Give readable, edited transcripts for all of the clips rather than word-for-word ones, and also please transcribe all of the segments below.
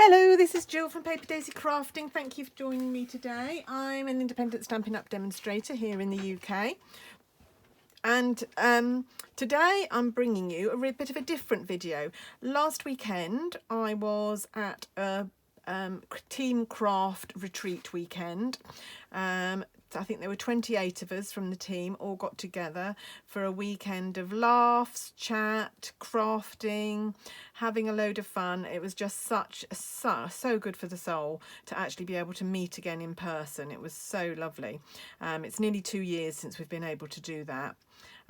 Hello, this is Jill from Paper Daisy Crafting. Thank you for joining me today. I'm an independent Stampin' Up demonstrator here in the UK. And today I'm bringing you a bit of a different video. Last weekend I was at a team craft retreat weekend. I think there were 28 of us from the team all got together for a weekend of laughs, chat, crafting, having a load of fun. It was just so good for the soul to actually be able to meet again in person. It was so lovely. It's nearly 2 years since we've been able to do that.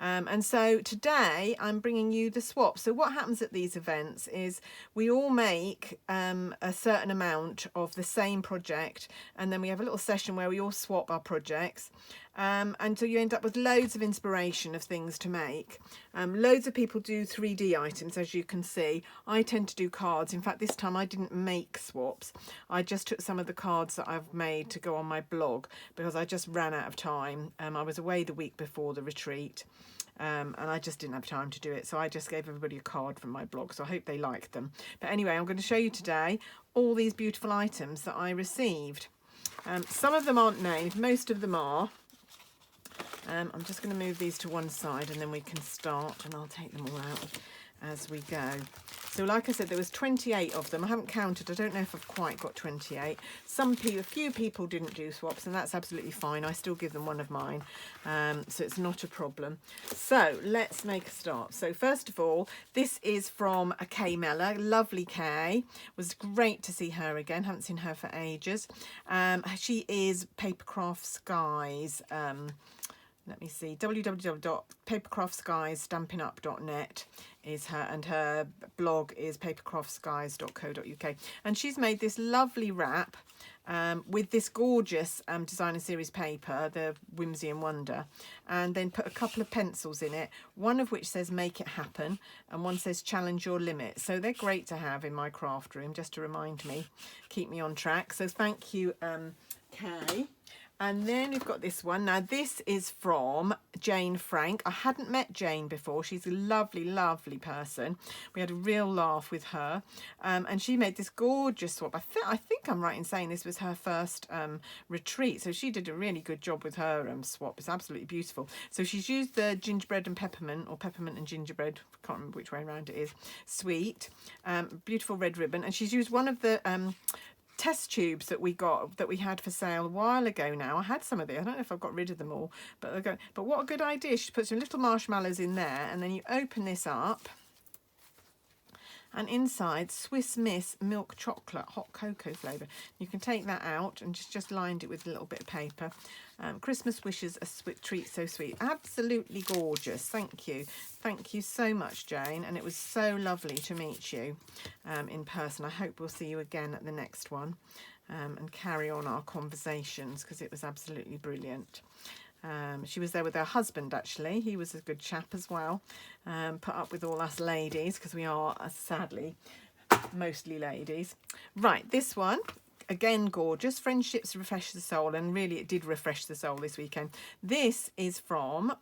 And so today I'm bringing you the swap. So what happens at these events is we all make a certain amount of the same project, and then we have a little session where we all swap our projects, and so you end up with loads of inspiration of things to make. Loads of people do 3D items, as you can see. I tend to do cards. In fact, this time I didn't make swaps. I just took some of the cards that I've made to go on my blog because I just ran out of time. I was away the week before the retreat. And I just didn't have time to do it, so I just gave everybody a card from my blog, so I hope they liked them. But anyway, I'm going to show you today all these beautiful items that I received. Some of them aren't named, most of them are. I'm just going to move these to one side and then we can start, and I'll take them all out as we go. So like I said, there was 28 of them. I haven't counted. I don't know if I've quite got 28. A few people didn't do swaps, and that's absolutely fine. I still give them one of mine, so it's not a problem. So let's make a start. So first of all, this is from a Kay Mellor. Lovely Kay. It was great to see her again. Haven't seen her for ages. She is Papercraft Skies. Let me see, www.papercraftskiesstampingup.net is her, and her blog is papercraftskies.co.uk. And she's made this lovely wrap with this gorgeous designer series paper, the Whimsy and Wonder, and then put a couple of pencils in it, one of which says make it happen and one says challenge your limits. So they're great to have in my craft room, just to remind me, keep me on track. So thank you, Kay. And then we've got this one. Now this is from Jane Frank. I hadn't met Jane before. She's a lovely, lovely person. We had a real laugh with her. And she made this gorgeous swap. I think I'm right in saying this was her first retreat. So she did a really good job with her swap. It's absolutely beautiful. So she's used the gingerbread and peppermint, or peppermint and gingerbread. I can't remember which way around it is. Sweet. Beautiful red ribbon. And she's used one of the test tubes that we had for sale a while ago now. I had some of these. I don't know if I've got rid of them all, but what a good idea. She put some little marshmallows in there, and then you open this up, and inside Swiss Miss milk chocolate hot cocoa flavour. You can take that out and just lined it with a little bit of paper. Christmas wishes, a treat so sweet. Absolutely gorgeous. Thank you so much, Jane, and it was so lovely to meet you in person. I hope we'll see you again at the next one, and carry on our conversations, because it was absolutely brilliant. She was there with her husband, actually. He was a good chap as well. Put up with all us ladies, because we are, sadly, mostly ladies. Right, this one, again, gorgeous. Friendships refresh the soul, and really it did refresh the soul this weekend. This is from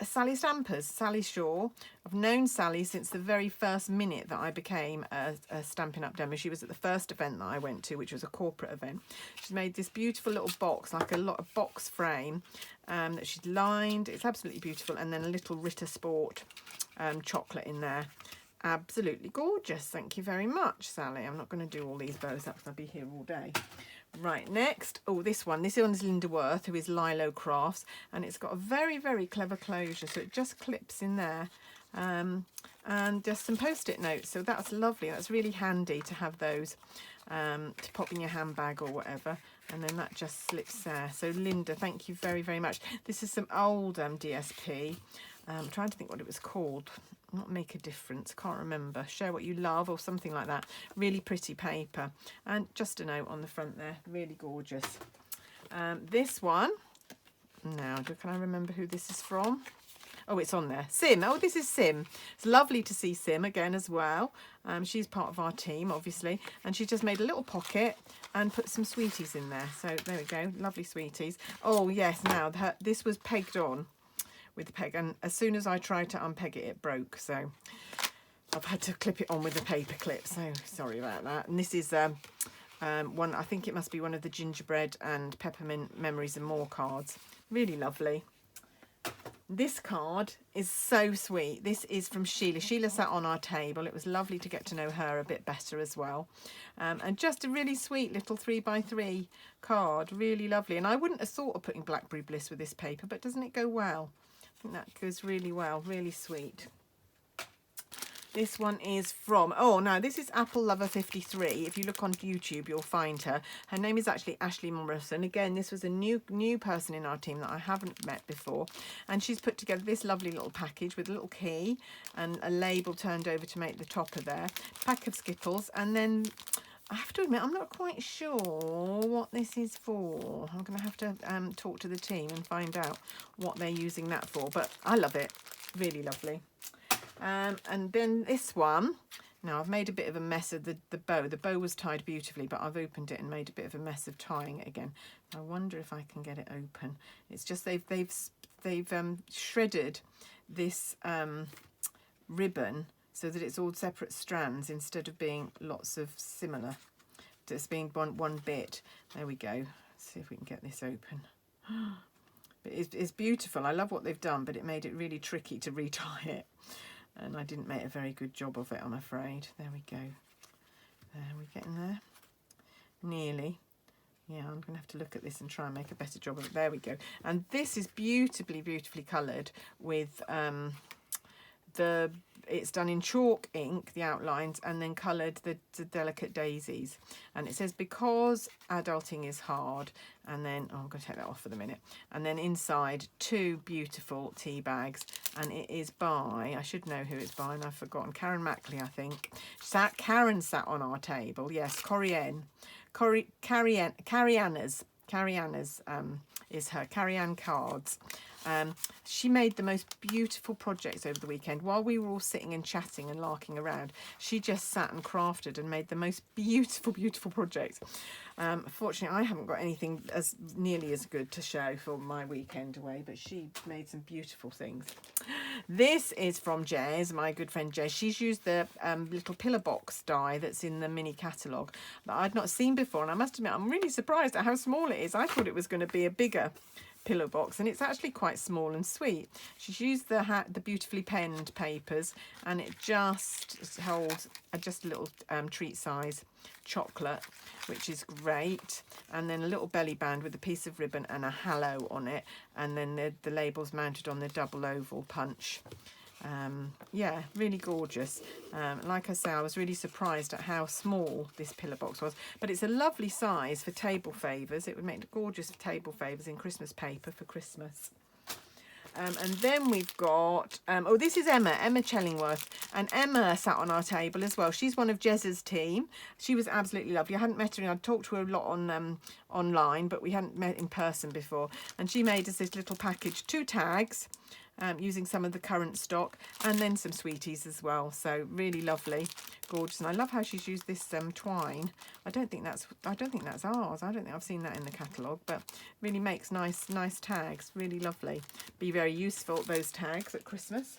Sally Stampers, Sally Shaw. I've known Sally since the very first minute that I became a Stampin' Up demo. She was at the first event that I went to, which was a corporate event. She's made this beautiful little box, like a box frame that she's lined. It's absolutely beautiful, and then a little Ritter Sport chocolate in there. Absolutely gorgeous. Thank you very much, Sally. I'm not going to do all these bows up, I'll be here all day. Right, next, this one's Linda Worth, who is Lilo Crafts, and it's got a very, very clever closure, so it just clips in there, and just some post-it notes. So that's lovely. That's really handy to have those to pop in your handbag or whatever, and then that just slips there. So Linda, thank you very, very much. This is some old DSP. I'm trying to think what it was called. Not Make a Difference, can't remember. Share What You Love or something like that. Really pretty paper, and just a note on the front there. Really gorgeous. This one, now can I remember who this is from? Oh, it's on there. Sim. Oh, this is Sim. It's lovely to see Sim again as well. She's part of our team, obviously, and she just made a little pocket and put some sweeties in there. So there we go, lovely sweeties. Oh yes, now this was pegged on with the peg, and as soon as I tried to unpeg it, it broke. So I've had to clip it on with a paper clip, so sorry about that. And this is one, I think it must be one of the gingerbread and peppermint memories and more cards. Really lovely. This card is so sweet. This is from Sheila. Sheila sat on our table. It was lovely to get to know her a bit better as well. And just a really sweet little 3x3 card. Really lovely. And I wouldn't have thought of putting Blackberry Bliss with this paper, but doesn't it go well? I think that goes really well. Really sweet. This one is from, oh no, this is Apple Lover 53. If you look on YouTube, you'll find her. Her name is actually Ashley Morrison. Again, this was a new person in our team that I haven't met before. And she's put together this lovely little package with a little key and a label turned over to make the topper there. Pack of Skittles. And then I have to admit, I'm not quite sure what this is for. I'm going to have to talk to the team and find out what they're using that for. But I love it. Really lovely. And then this one, now I've made a bit of a mess of the bow. The bow was tied beautifully, but I've opened it and made a bit of a mess of tying it again. I wonder if I can get it open. It's just they've shredded this ribbon so that it's all separate strands instead of being lots of similar. Just being one bit. There we go. Let's see if we can get this open. But it's beautiful. I love what they've done, but it made it really tricky to retie it. And I didn't make a very good job of it, I'm afraid. There we go. There, we're getting there. Nearly. Yeah, I'm going to have to look at this and try and make a better job of it. There we go. And this is beautifully coloured with it's done in chalk ink, the outlines, and then coloured the delicate daisies. And it says, because adulting is hard. And then, oh, I'm going to take that off for the minute. And then inside, 2 beautiful tea bags. And it is by, I should know who it's by, and I've forgotten, Karen Mackley, I think. Karen sat on our table. Yes, Carrie-Anna's is her, Carrie-Anne Cards. She made the most beautiful projects over the weekend. While we were all sitting and chatting and larking around, she just sat and crafted and made the most beautiful projects. Fortunately, I haven't got anything as nearly as good to show for my weekend away, but she made some beautiful things. This is from Jez, my good friend Jez. She's used the little pillar box die that's in the mini catalogue that I'd not seen before, and I must admit I'm really surprised at how small it is. I thought it was going to be a bigger pillow box, and it's actually quite small and sweet. She's used the beautifully penned papers, and it just holds just a little treat size chocolate, which is great, and then a little belly band with a piece of ribbon and a halo on it, and then the labels mounted on the double oval punch. Yeah, really gorgeous. Like I say, I was really surprised at how small this pillar box was, but it's a lovely size for table favours. It would make gorgeous table favours in Christmas paper for Christmas. And then we've got, oh, this is Emma Chellingworth, and Emma sat on our table as well. She's one of Jez's team. She was absolutely lovely. I hadn't met her, I'd talked to her a lot on online, but we hadn't met in person before. And she made us this little package, 2 tags, using some of the current stock, and then some sweeties as well. So really lovely, gorgeous. And I love how she's used this twine. I don't think that's ours. I don't think I've seen that in the catalogue, but really makes nice tags. Really lovely. Be very useful, those tags at Christmas.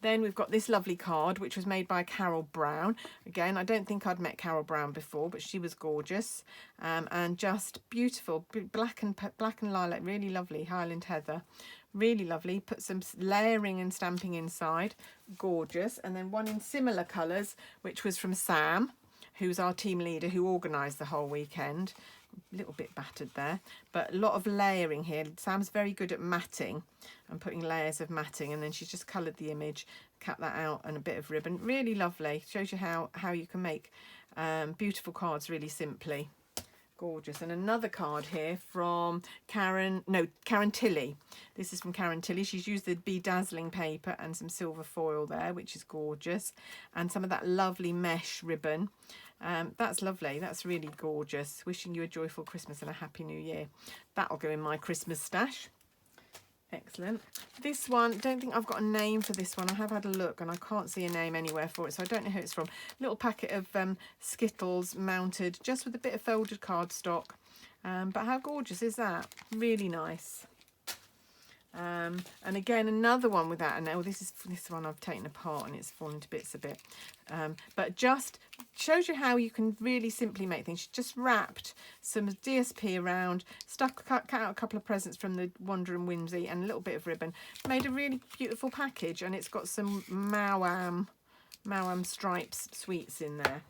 Then we've got this lovely card, which was made by Carol Brown. Again, I don't think I'd met Carol Brown before, but she was gorgeous, and just beautiful, black and lilac, really lovely, Highland Heather. Really lovely. Put some layering and stamping inside. Gorgeous. And then one in similar colours, which was from Sam, who's our team leader, who organised the whole weekend. A little bit battered there, but a lot of layering here. Sam's very good at matting and putting layers of matting, and then she's just coloured the image, cut that out, and a bit of ribbon. Really lovely. Shows you how you can make beautiful cards really simply. Gorgeous. And another card here from Karen Tilly. This is from Karen Tilly. She's used the bedazzling paper and some silver foil there, which is gorgeous, and some of that lovely mesh ribbon. That's lovely. That's really gorgeous. Wishing you a joyful Christmas and a happy new year. That'll go in my Christmas stash. Excellent. This one, don't think I've got a name for this one. I have had a look and I can't see a name anywhere for it, so I don't know who it's from. Little packet of Skittles mounted just with a bit of folded cardstock. But how gorgeous is that? Really nice. And again, another one without a nail. This one I've taken apart and it's fallen to bits a bit. But just shows you how you can really simply make things. She just wrapped some DSP around, cut out a couple of presents from the Wander and Whimsy and a little bit of ribbon. Made a really beautiful package, and it's got some Mawam stripes sweets in there.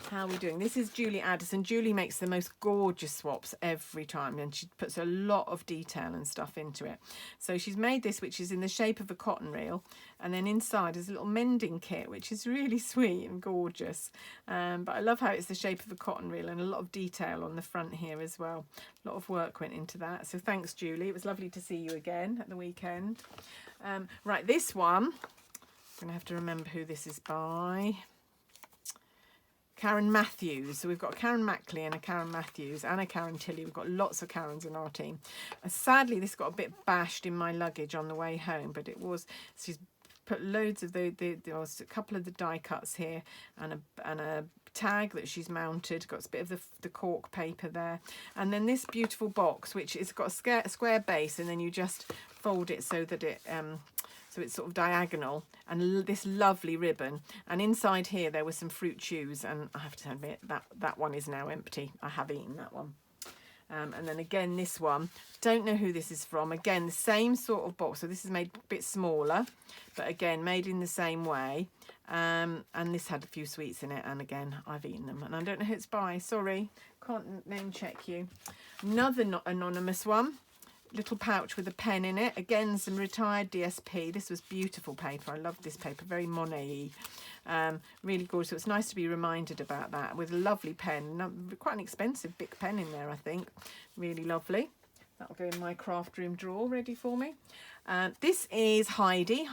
How are we doing? This is Julie Addison. Julie makes the most gorgeous swaps every time, and she puts a lot of detail and stuff into it. So she's made this, which is in the shape of a cotton reel, and then inside is a little mending kit, which is really sweet and gorgeous. But I love how it's the shape of a cotton reel and a lot of detail on the front here as well. A lot of work went into that. So thanks, Julie. It was lovely to see you again at the weekend. Right, this one, I'm going to have to remember who this is by. Karen Matthews. So we've got a Karen Mackley and a Karen Matthews and a Karen Tilley. We've got lots of Karens in our team. Sadly, this got a bit bashed in my luggage on the way home, but it was, she's put loads of there was a couple of the die cuts here and a tag that she's mounted. Got a bit of the cork paper there, and then this beautiful box, which has got a square base, and then you just fold it so that it so it's sort of diagonal, and this lovely ribbon. And inside here there were some fruit chews, and I have to admit that one is now empty. I have eaten that one. And then again, this one, don't know who this is from. Again, the same sort of box. So this is made a bit smaller, but again, made in the same way. And this had a few sweets in it. And again, I've eaten them. And I don't know who it's by. Sorry, can't name check you. Another anonymous one. Little pouch with a pen in it. Again, some retired DSP. This was beautiful paper. I love this paper. Very Monet-y. Really gorgeous. So it's nice to be reminded about that with a lovely pen. Quite an expensive big pen in there, I think. Really lovely. That'll go in my craft room drawer ready for me. This is Heidi.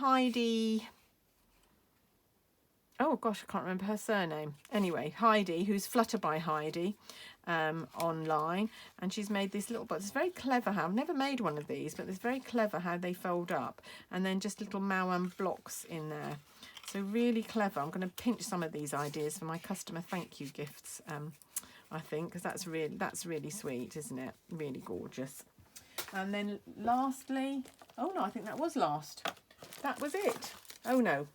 Oh gosh, I can't remember her surname. Anyway, Heidi, who's Flutter by Heidi online, and she's made this little box. It's very clever how, I've never made one of these, but it's very clever how they fold up, and then just little Mawam blocks in there. So really clever. I'm going to pinch some of these ideas for my customer thank you gifts, I think, because that's really sweet, isn't it? Really gorgeous. And then lastly, oh no, I think that was last. That was it. Oh no.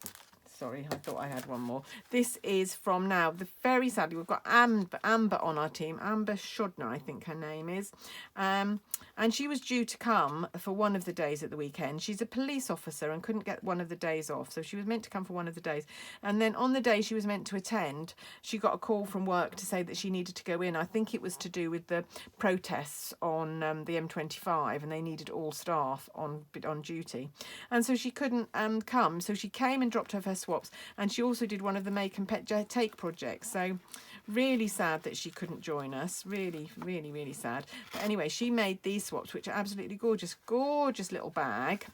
Sorry, I thought I had one more. This is from now. Very sadly, we've got Amber on our team. Amber Shodner, I think her name is. And she was due to come for one of the days at the weekend. She's a police officer and couldn't get one of the days off. So she was meant to come for one of the days. And then on the day she was meant to attend, she got a call from work to say that she needed to go in. I think it was to do with the protests on the M25, and they needed all staff on duty. And so she couldn't come. So she came and dropped off her swaps, and she also did one of the Make and Take projects. So really sad that she couldn't join us. Really sad. But anyway, she made these swaps, which are absolutely gorgeous little bag,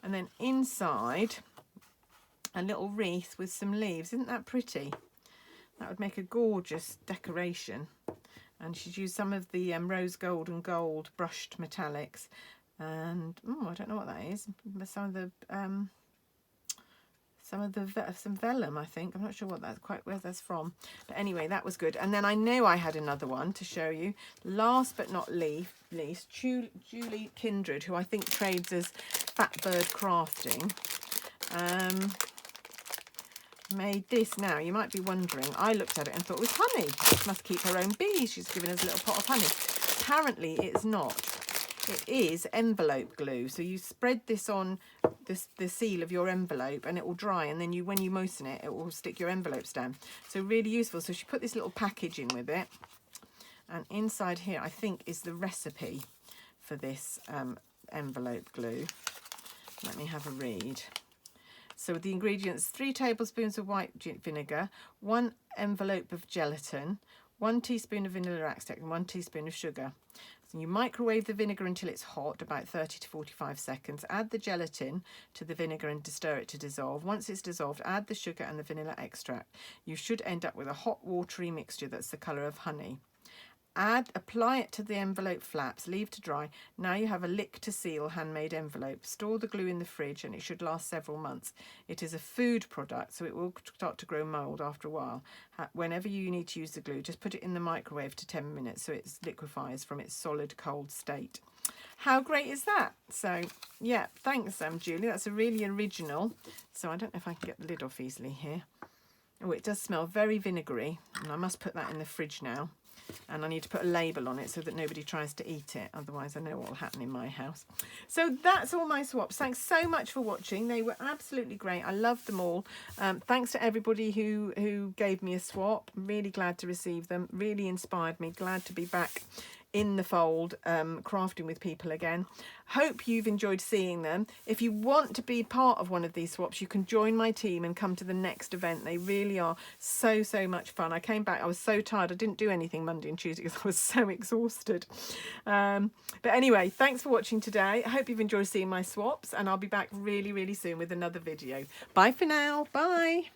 and then inside a little wreath with some leaves. Isn't that pretty? That would make a gorgeous decoration. And she's used some of the rose gold and gold brushed metallics, and I don't know what that is. Some vellum, I think. I'm not sure where that's from. But anyway, that was good. And then I know I had another one to show you. Last but not least, Julie Kindred, who I think trades as Fat Bird Crafting, made this. Now, you might be wondering, I looked at it and thought it was honey. She must keep her own bees. She's given us a little pot of honey. Apparently, it's not. It is envelope glue. So you spread this on the seal of your envelope, and it will dry, and then when you moisten it, it will stick your envelopes down. So really useful. So she put this little package in with it, and inside here I think is the recipe for this envelope glue. Let me have a read. So the ingredients: 3 tablespoons of white vinegar, 1 envelope of gelatin, 1 teaspoon of vanilla extract, and 1 teaspoon of sugar. So you microwave the vinegar until it's hot, about 30 to 45 seconds. Add the gelatin to the vinegar and stir it to dissolve. Once it's dissolved, add the sugar and the vanilla extract. You should end up with a hot, watery mixture that's the colour of honey. Apply it to the envelope flaps, leave to dry. Now you have a lick to seal handmade envelope. Store the glue in the fridge and it should last several months. It is a food product, so it will start to grow mould after a while. Whenever you need to use the glue, just put it in the microwave to 10 minutes so it liquefies from its solid cold state. how great is that? So yeah, thanks Julie, that's a really original. So I don't know if I can get the lid off easily here. Oh, it does smell very vinegary, and I must put that in the fridge now. And I need to put a label on it so that nobody tries to eat it. Otherwise, I know what will happen in my house. So that's all my swaps. Thanks so much for watching. They were absolutely great. I loved them all. Thanks to everybody who gave me a swap. I'm really glad to receive them. Really inspired me. Glad to be back in the fold, crafting with people again. Hope you've enjoyed seeing them. If you want to be part of one of these swaps, you can join my team and come to the next event. They really are so much fun. I came back, I was so tired. I didn't do anything Monday and Tuesday because I was so exhausted. But anyway, thanks for watching today. I hope you've enjoyed seeing my swaps, and I'll be back really soon with another video. Bye for now. Bye.